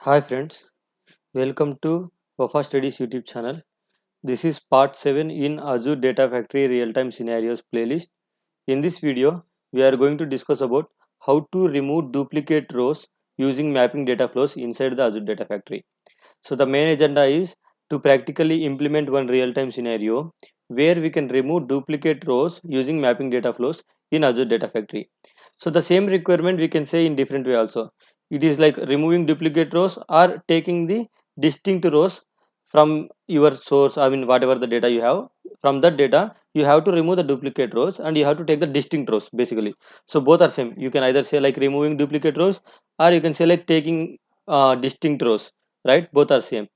Hi friends, welcome to Wafa Studies YouTube channel. This is part 7 in Azure Data Factory Real-Time Scenarios playlist. In this video, we are going to discuss about how to remove duplicate rows using mapping data flows inside the Azure Data Factory. So the main agenda is to practically implement one real-time scenario where we can remove duplicate rows using mapping data flows in Azure Data Factory. So the same requirement we can say in different way also. It is like removing duplicate rows or taking the distinct rows from your source. I mean whatever the data you have, from that data you have to remove the duplicate rows and you have to take the distinct rows basically. So both are same. You can either say like removing duplicate rows or you can say like taking distinct rows, right? Both are same.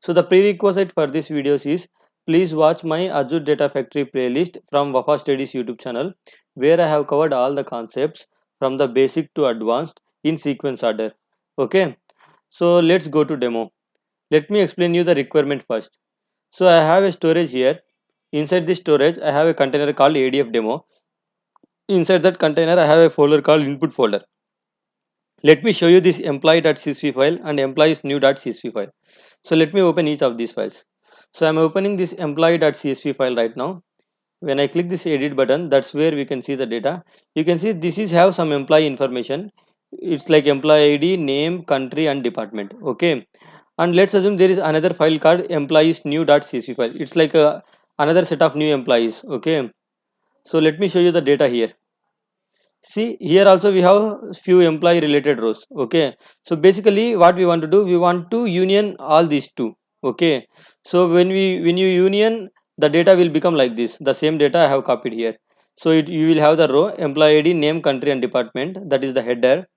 So the prerequisite for this videos is please watch my Azure Data Factory playlist from Wafa Studies YouTube channel where I have covered all the concepts from the basic to advanced in sequence order. Okay, so let's go to demo. Let me explain you the requirement first. So I have a storage here. Inside this storage I have a container called ADF demo. Inside that container I have a folder called input folder. Let me show you this employee.csv file and employees new.csv file. So let me open each of these files. So I'm opening this employee.csv file right now. When I click this edit button, that's where we can see the data. You can see this is have some employee information. It's like employee ID, name, country and department. Okay. And let's assume there is another file called employees new.csv file. It's like another set of new employees. Okay. So let me show you the data here. See here also we have few employee related rows. Okay, so basically what we want to do, we want to union all these two. Okay, so when you union, the data will become like this. The same data I have copied here. So you will have the row employee ID, name, country and department, that is the header,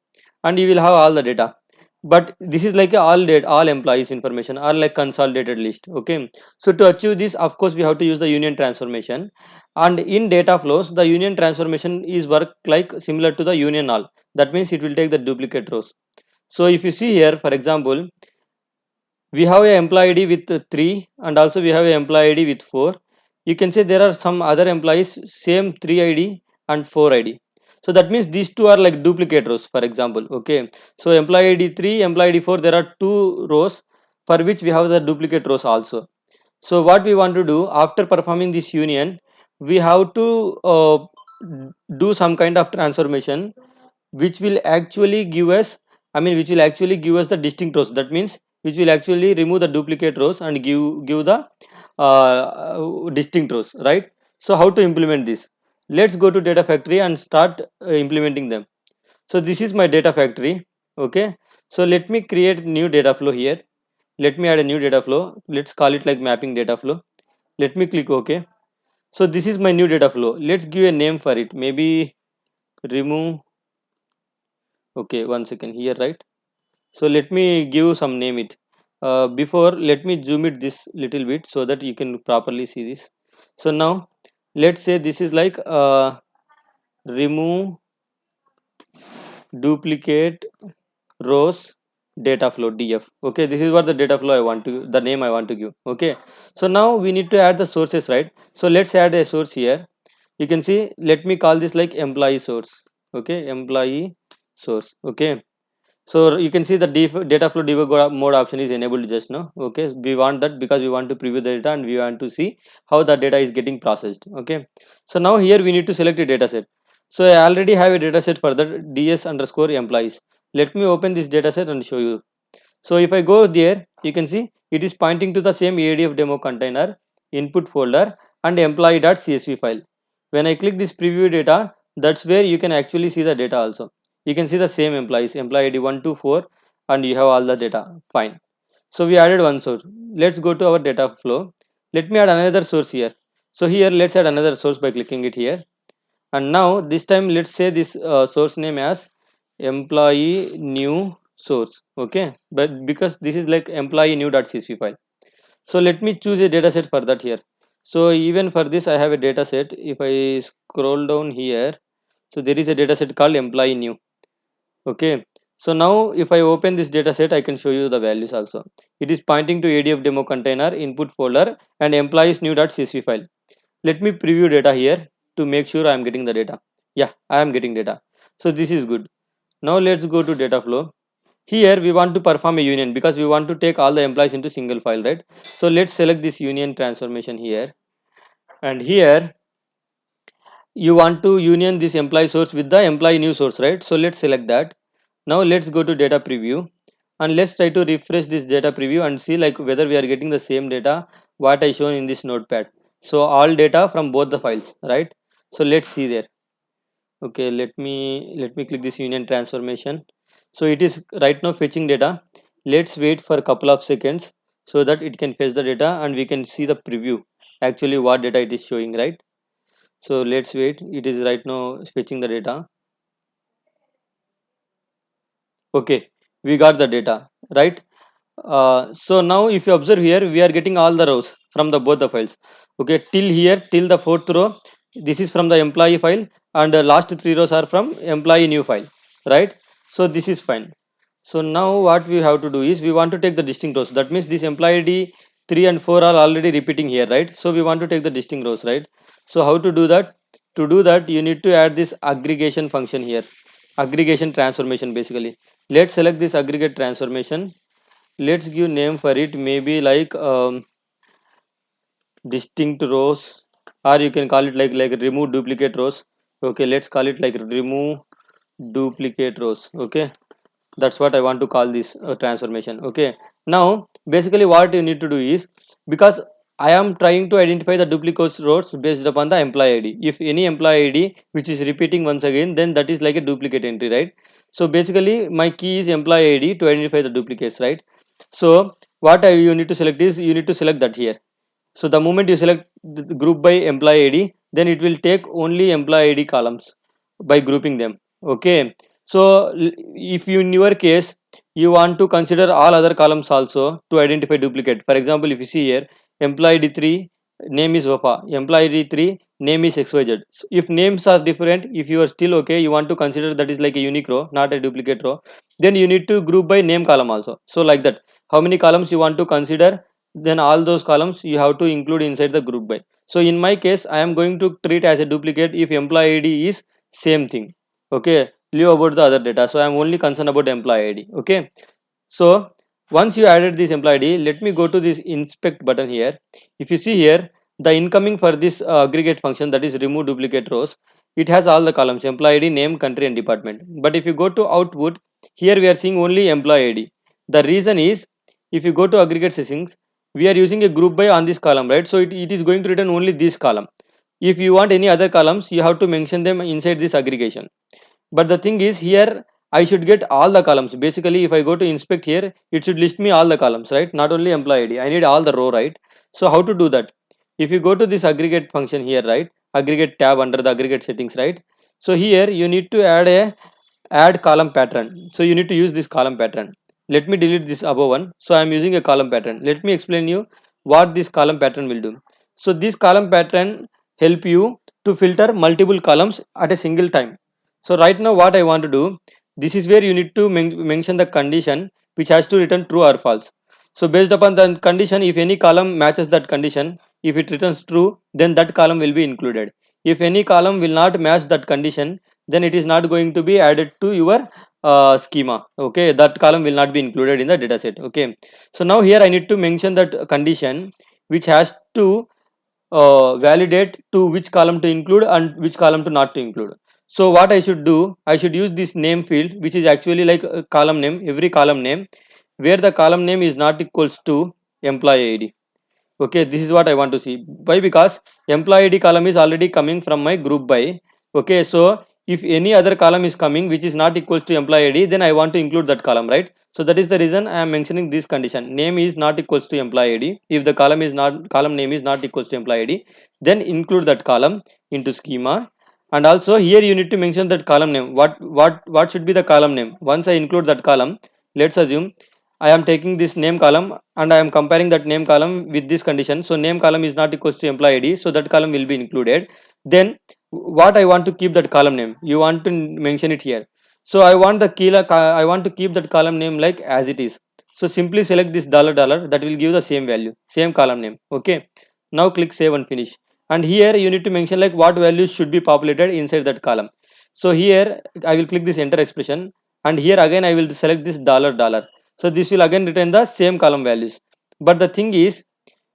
and you will have all the data. But this is like a all data, all employees information or like consolidated list. Okay, so to achieve this, of course we have to use the union transformation, and in data flows the union transformation is work like similar to the union all. That means it will take the duplicate rows. So if you see here, for example, we have a employee id with 3 and also we have a employee id with 4. You can say there are some other employees same 3 id and 4 id. So that means these two are like duplicate rows, for example. Okay, so employee id 3, employee id 4, there are two rows for which we have the duplicate rows also. So what we want to do after performing this union, we have to do some kind of transformation which will actually give us, which will actually give us the distinct rows. That means which will actually remove the duplicate rows and give the distinct rows, right? So how to implement this? Let's go to data factory and start implementing them. So this is my data factory. Okay, so let me create new data flow here. Let me add a new data flow. Let's call it like mapping data flow. Let me click OK. So this is my new data flow. Let's give a name for it, maybe remove. Okay, one second here, right? So let me give some name it. Before, let me zoom it this little bit so that you can properly see this. So now let's say this is like remove duplicate rows data flow df. Okay, this is what the data flow I want to, the name I want to give. Okay, so now we need to add the sources, right? So let's add a source here. You can see, let me call this like employee source. Okay, employee source. Okay, so you can see the data flow debug mode option is enabled just now. Okay, we want that because we want to preview the data and we want to see how the data is getting processed. Okay, so now here we need to select a data set. So I already have a data set for the ds underscore employees. Let me open this data set and show you. So if I go there, you can see it is pointing to the same adf demo container, input folder and employee.csv file. When I click this preview data, that's where you can actually see the data also. You can see the same employees, employee id 1 to 4, and you have all the data. Fine. So we added one source. Let's go to our data flow. Let me add another source here. So here let's add another source by clicking it here. And now this time let's say this source name as employee new source. Okay, but because this is like employee new.csv file, so let me choose a data set for that here. So even for this I have a data set. If I scroll down here, so there is a data set called employee new. Okay, so now if I open this data set, I can show you the values also. It is pointing to adf demo container, input folder and employees new.csv file. Let me preview data here to make sure I am getting the data. Yeah, I am getting data. So this is good. Now let's go to data flow. Here we want to perform a union because we want to take all the employees into single file, right? So let's select this union transformation here, and here you want to union this employee source with the employee new source, right? So let's select that. Now let's go to data preview, and let's try to refresh this data preview and see like whether we are getting the same data what I shown in this notepad. So all data from both the files, right? So let's see there. Okay, let me click this union transformation. So it is right now fetching data. Let's wait for a couple of seconds so that it can fetch the data and we can see the preview actually what data it is showing, right? So let's wait, it is right now fetching the data. Okay, we got the data, right? So now if you observe here, we are getting all the rows from the both the files. Okay, till here, till the fourth row, this is from the employee file, and the last three rows are from employee new file, right? So this is fine. So now what we have to do is we want to take the distinct rows. That means this employee ID 3 and 4 are already repeating here, right? So we want to take the distinct rows, right? So how to do that? To do that, you need to add this aggregation function here, aggregation transformation basically. Let's select this aggregate transformation. Let's give name for it, maybe like distinct rows, or you can call it like remove duplicate rows. Okay, let's call it like remove duplicate rows. Okay, that's what I want to call this transformation. Okay, now basically what you need to do is, because I am trying to identify the duplicate rows based upon the employee id. If any employee id which is repeating once again, then that is like a duplicate entry, right? So basically my key is employee id to identify the duplicates, right? So you need to select is, you need to select that here. So the moment you select the group by employee id, then it will take only employee id columns by grouping them. Okay, so if you in your case you want to consider all other columns also to identify duplicate. For example, if you see here, employee d3 name is Wafa, employee d3 name is xyz. So if names are different, if you are still okay, you want to consider that is like a unique row, not a duplicate row, then you need to group by name column also. So like that, how many columns you want to consider, then all those columns you have to include inside the group by. So in my case I am going to treat as a duplicate if employee id is same thing. Okay, leave about the other data, so I am only concerned about employee id. Okay, so once you added this employee id, let me go to this inspect button here. If you see here, the incoming for this aggregate function, that is remove duplicate rows, it has all the columns employee id, name, country and department. But if you go to output, here we are seeing only employee id. The reason is, if you go to aggregate settings, we are using a group by on this column, right? So it is going to return only this column. If you want any other columns, you have to mention them inside this aggregation. But the thing is here, I should get all the columns. Basically if I go to inspect here, it should list me all the columns, right? Not only employee id, I need all the row, right? So how to do that? If you go to this aggregate function here, right, aggregate tab under the aggregate settings, right? So here you need to add column pattern. So you need to use this column pattern. Let me delete this above one. So I am using a column pattern. Let me explain you what this column pattern will do. So this column pattern help you to filter multiple columns at a single time. So right now what I want to do, this is where you need to mention the condition which has to return true or false. So based upon the condition, if any column matches that condition, if it returns true, then that column will be included. If any column will not match that condition, then it is not going to be added to your schema. Okay, that column will not be included in the data set. Okay, so now here I need to mention that condition which has to validate to which column to include and which column to not to include. So what I should do, I should use this name field which is actually like a column name, every column name where the column name is not equals to employee id. Okay, this is what I want to see. Why? Because employee id column is already coming from my group by. Okay, so if any other column is coming which is not equals to employee id, then I want to include that column, right? So that is the reason I am mentioning this condition, name is not equals to employee id. If the column name is not equals to employee id, then include that column into schema. And also here you need to mention that column name, what should be the column name. Once I include that column, let's assume I am taking this name column and I am comparing that name column with this condition. So name column is not equals to employee ID, so that column will be included. Then what I want to keep that column name, you want to mention it here. So I want I want to keep that column name like as it is. So simply select this dollar dollar, that will give the same value, same column name. Okay. Now click save and finish. And here you need to mention like what values should be populated inside that column. So here I will click this enter expression and here again I will select this dollar dollar. So this will again return the same column values. But the thing is,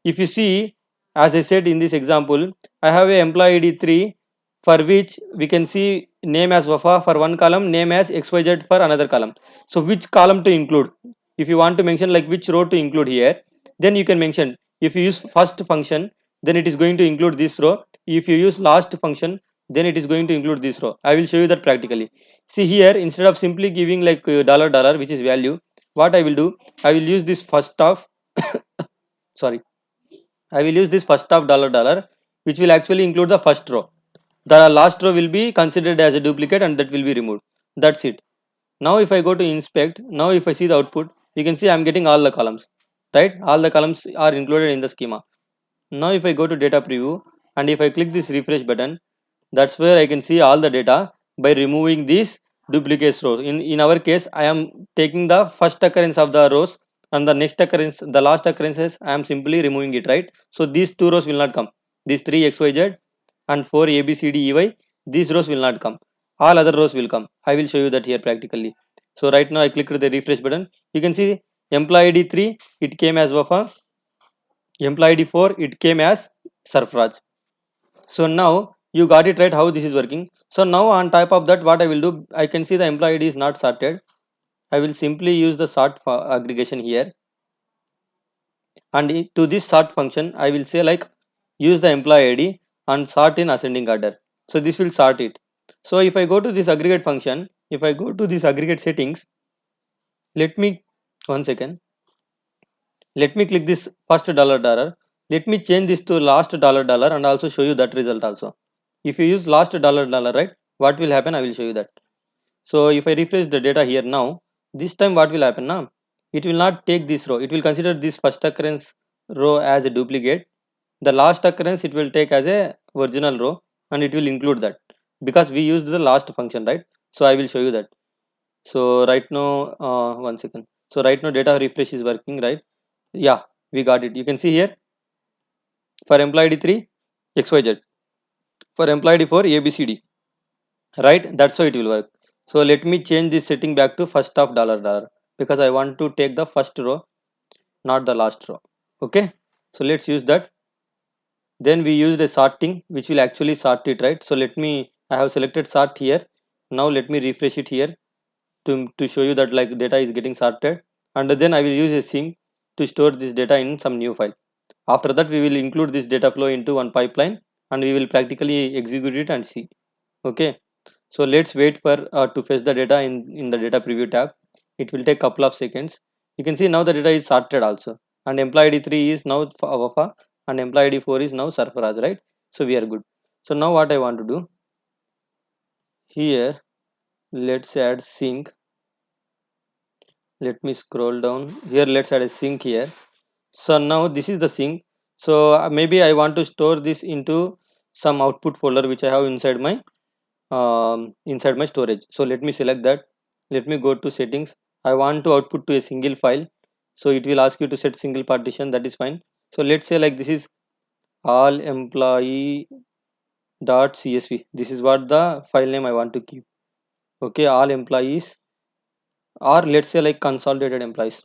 if you see, as I said in this example, I have a employee id 3 for which we can see name as Wafa for one column, name as XYZ for another column. So which column to include? If you want to mention like which row to include here, then you can mention. If you use first function, then it is going to include this row. If you use last function, then it is going to include this row. I will show you that practically. See here, instead of simply giving like dollar dollar, which is value, what I will do, I will use this first of sorry, I will use this first of dollar dollar, which will actually include the first row. The last row will be considered as a duplicate and that will be removed. That's it. Now if I go to inspect, now if I see the output, you can see I'm getting all the columns, right? All the columns are included in the schema. Now if I go to data preview and if I click this refresh button, that's where I can see all the data by removing these duplicates rows. In our case, I am taking the first occurrence of the rows and the next occurrence, the last occurrences, I am simply removing it, right? So these two rows will not come. These three XYZ and four ABCDEY, these rows will not come. All other rows will come. I will show you that here practically. So right now I clicked the refresh button. You can see employee ID 3, it came as Wafa. Employee ID 4, it came as Sarfraj. So now you got it right how this is working. So now on top of that, what I will do, I can see the employee ID is not sorted. I will simply use the sort aggregation here, and to this sort function I will say like use the employee ID and sort in ascending order. So this will sort it. So if I go to this aggregate function, if I go to this aggregate settings, let me one second. Let me click this first dollar dollar. Let me change this to last dollar dollar and also show you that result also. If you use last dollar dollar, right, what will happen? I will show you that. So if I refresh the data here now, this time what will happen now? It will not take this row. It will consider this first occurrence row as a duplicate. The last occurrence it will take as a original row and it will include that because we used the last function, right? So I will show you that. So right now, one second. So right now data refresh is working, right? Yeah, we got it. You can see here for employee ID 3, XYZ. For employee ID 4, ABCD. Right, that's how it will work. So let me change this setting back to first of dollar dollar because I want to take the first row, not the last row. Okay, so let's use that. Then we use the sorting which will actually sort it, right? So let me, I have selected sort here. Now let me refresh it here to show you that like data is getting sorted, and then I will use a sync to store this data in some new file. After that we will include this data flow into one pipeline and we will practically execute it and see. Okay, so let's wait for to fetch the data in the data preview tab. It will take couple of seconds. You can see now the data is sorted also, and employee ID 3 is now Wafa and employee ID 4 is now Sarfaraz, right? So we are good. So now what I want to do here, let's add sync. Let me scroll down here. Let's add a sync here. So now this is the sync. So maybe I want to store this into some output folder which I have inside my storage. So let me select that. Let me go to settings. I want to output to a single file, so it will ask you to set single partition. That is fine. So let's say like this is all employee dot csv. This is what the file name I want to keep. Okay, all employees, or let's say like consolidated employees,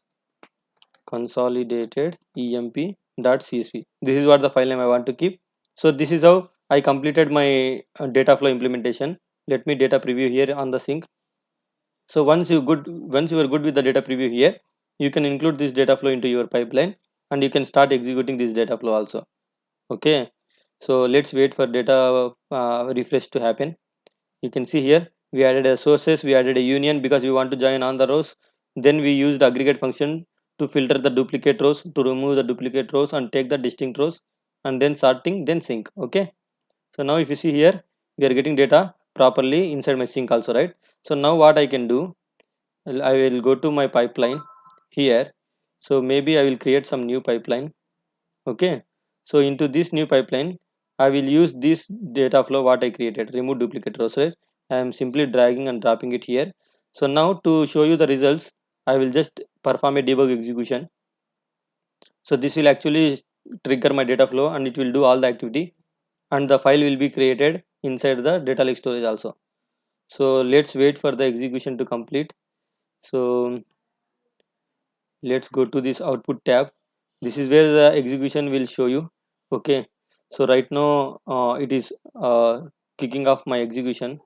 consolidated emp dot csv. This is what the file name I want to keep. So this is how I completed my data flow implementation. Let me data preview here on the sync. So once you are good with the data preview here, you can include this data flow into your pipeline and you can start executing this data flow also. Okay, so let's wait for data refresh to happen. You can see here we added a sources, we added a union because we want to join on the rows. Then we used aggregate function to filter the duplicate rows, to remove the duplicate rows and take the distinct rows, and then sorting, then sync. Okay, so now if you see here, we are getting data properly inside my sync also, right? So now what I can do, I will go to my pipeline here. So maybe I will create some new pipeline. Okay, so into this new pipeline I will use this data flow what I created, remove duplicate rows, right? I am simply dragging and dropping it here. So now to show you the results, I will just perform a debug execution. So this will actually trigger my data flow and it will do all the activity, and the file will be created inside the data lake storage also. So let's wait for the execution to complete. So let's go to this output tab. This is where the execution will show you. Okay, so right now it is kicking off my execution.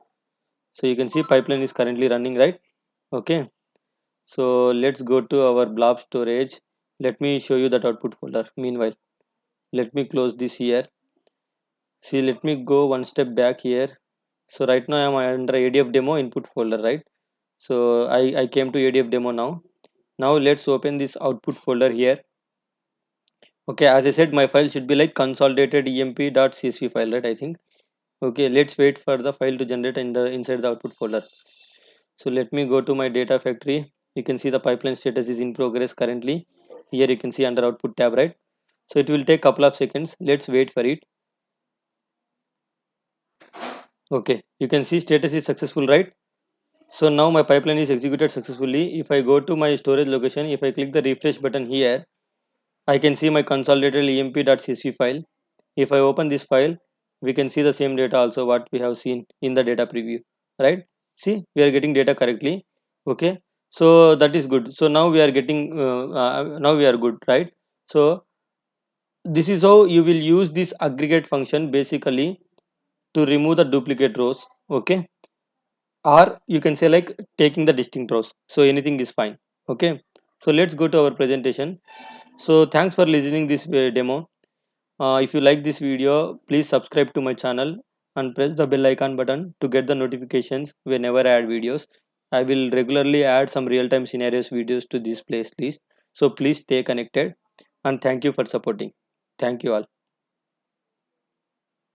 So you can see pipeline is currently running, right? Okay, so let's go to our blob storage. Let me show you that output folder. Meanwhile, let me close this here. See, let me go one step back here. So right now I'm under ADF demo input folder, right? So I came to ADF demo now. Now let's open this output folder here. Okay, as I said, my file should be like consolidated emp.csv file, right? I think. Okay, let's wait for the file to generate in the inside the output folder. So let me go to my data factory. You can see the pipeline status is in progress currently. Here you can see under output tab, right? So it will take couple of seconds. Let's wait for it. Okay, you can see status is successful, right? So now my pipeline is executed successfully. If I go to my storage location, if I click the refresh button here, I can see my consolidated emp.csv file. If I open this file, we can see the same data also what we have seen in the data preview, right? See, we are getting data correctly. Okay, so that is good. So now we are getting now we are good, right? So this is how you will use this aggregate function basically to remove the duplicate rows. Okay, or you can say like taking the distinct rows, so anything is fine. Okay, so let's go to our presentation. So thanks for listening this demo. If you like this video, please subscribe to my channel and press the bell icon button to get the notifications whenever I add videos. I will regularly add some real-time scenarios videos to this playlist, so please stay connected, and thank you for supporting. Thank you all.